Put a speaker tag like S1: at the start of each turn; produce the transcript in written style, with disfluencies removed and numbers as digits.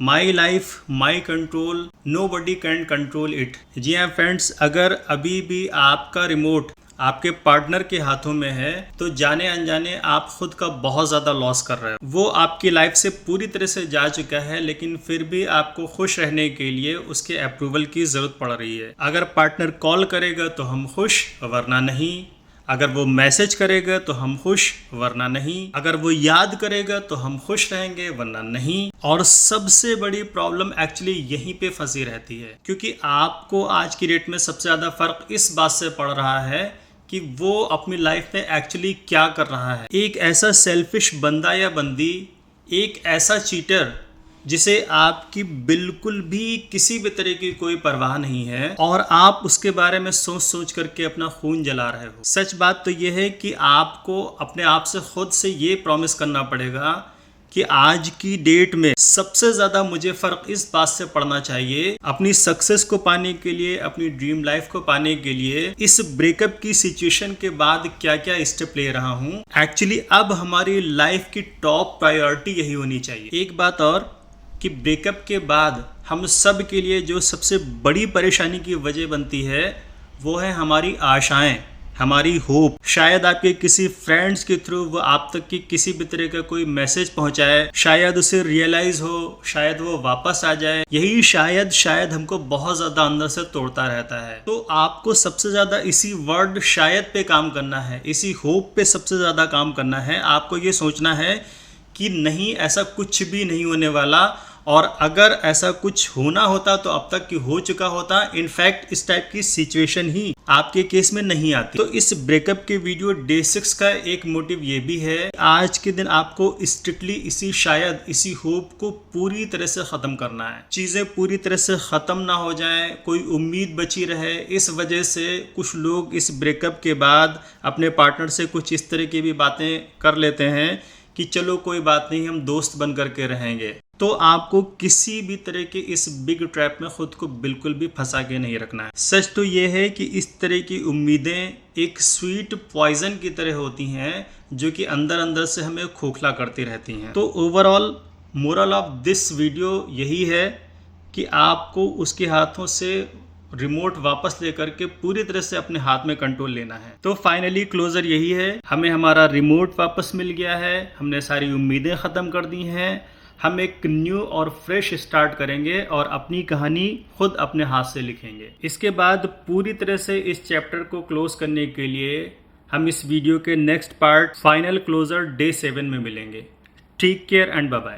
S1: My life my control, nobody can control it. जी हाँ friends, अगर अभी भी आपका रिमोट आपके पार्टनर के हाथों में है तो जाने अनजाने आप खुद का बहुत ज़्यादा लॉस कर रहे हो। वो आपकी लाइफ से पूरी तरह से जा चुका है, लेकिन फिर भी आपको खुश रहने के लिए उसके अप्रूवल की ज़रूरत पड़ रही है। अगर पार्टनर कॉल करेगा तो हम खुश, वरना नहीं। अगर वो मैसेज करेगा तो हम खुश, वरना नहीं। अगर वो याद करेगा तो हम खुश रहेंगे, वरना नहीं। और सबसे बड़ी प्रॉब्लम एक्चुअली यहीं पे फंसी रहती है, क्योंकि आपको आज की डेट में सबसे ज़्यादा फर्क इस बात से पड़ रहा है कि वो अपनी लाइफ में एक्चुअली क्या कर रहा है। एक ऐसा सेल्फिश बंदा या बंदी, एक ऐसा चीटर जिसे आपकी बिल्कुल भी किसी भी तरह की कोई परवाह नहीं है और आप उसके बारे में सोच सोच करके अपना खून जला रहे हो। सच बात तो यह है कि आपको अपने आप से खुद से ये प्रॉमिस करना पड़ेगा कि आज की डेट में सबसे ज्यादा मुझे फर्क इस बात से पड़ना चाहिए, अपनी सक्सेस को पाने के लिए, अपनी ड्रीम लाइफ को पाने के लिए इस ब्रेकअप की सिचुएशन के बाद क्या क्या स्टेप ले रहा हूँ। एक्चुअली अब हमारी लाइफ की टॉप प्रायोरिटी यही होनी चाहिए। एक बात और कि ब्रेकअप के बाद हम सब के लिए जो सबसे बड़ी परेशानी की वजह बनती है वो है हमारी आशाएं, हमारी होप। शायद आपके किसी फ्रेंड्स के थ्रू वो आप तक की किसी भी तरह का कोई मैसेज पहुंचाए, शायद उसे रियलाइज हो, शायद वो वापस आ जाए। यही शायद हमको बहुत ज्यादा अंदर से तोड़ता रहता है। तो आपको सबसे ज्यादा इसी वर्ड शायद पे काम करना है, इसी होप पे सबसे ज्यादा काम करना है। आपको ये सोचना है कि नहीं, ऐसा कुछ भी नहीं होने वाला, और अगर ऐसा कुछ होना होता तो अब तक की हो चुका होता। इनफैक्ट इस टाइप की सिचुएशन ही आपके केस में नहीं आती। तो इस ब्रेकअप के वीडियो डे 6 का एक मोटिव ये भी है, आज के दिन आपको स्ट्रिक्टली इसी शायद, इसी होप को पूरी तरह से खत्म करना है। चीजें पूरी तरह से खत्म ना हो जाएं, कोई उम्मीद बची रहे। इस वजह से कुछ लोग इस ब्रेकअप के बाद अपने पार्टनर से कुछ इस तरह की भी बातें कर लेते हैं कि चलो कोई बात नहीं, हम दोस्त बन करके रहेंगे। तो आपको किसी भी तरह के इस बिग ट्रैप में खुद को बिल्कुल भी फंसा के नहीं रखना है। सच तो ये है कि इस तरह की उम्मीदें एक स्वीट पॉइजन की तरह होती हैं जो कि अंदर अंदर से हमें खोखला करती रहती हैं। तो overall moral of this video यही है कि आपको उसके हाथों से रिमोट वापस लेकर के पूरी तरह से अपने हाथ में कंट्रोल लेना है। तो फाइनली क्लोजर यही है, हमें हमारा रिमोट वापस मिल गया है, हमने सारी उम्मीदें ख़त्म कर दी हैं। हम एक न्यू और फ्रेश स्टार्ट करेंगे और अपनी कहानी खुद अपने हाथ से लिखेंगे। इसके बाद पूरी तरह से इस चैप्टर को क्लोज करने के लिए हम इस वीडियो के next part final closure day 7 में मिलेंगे। Take care and bye bye.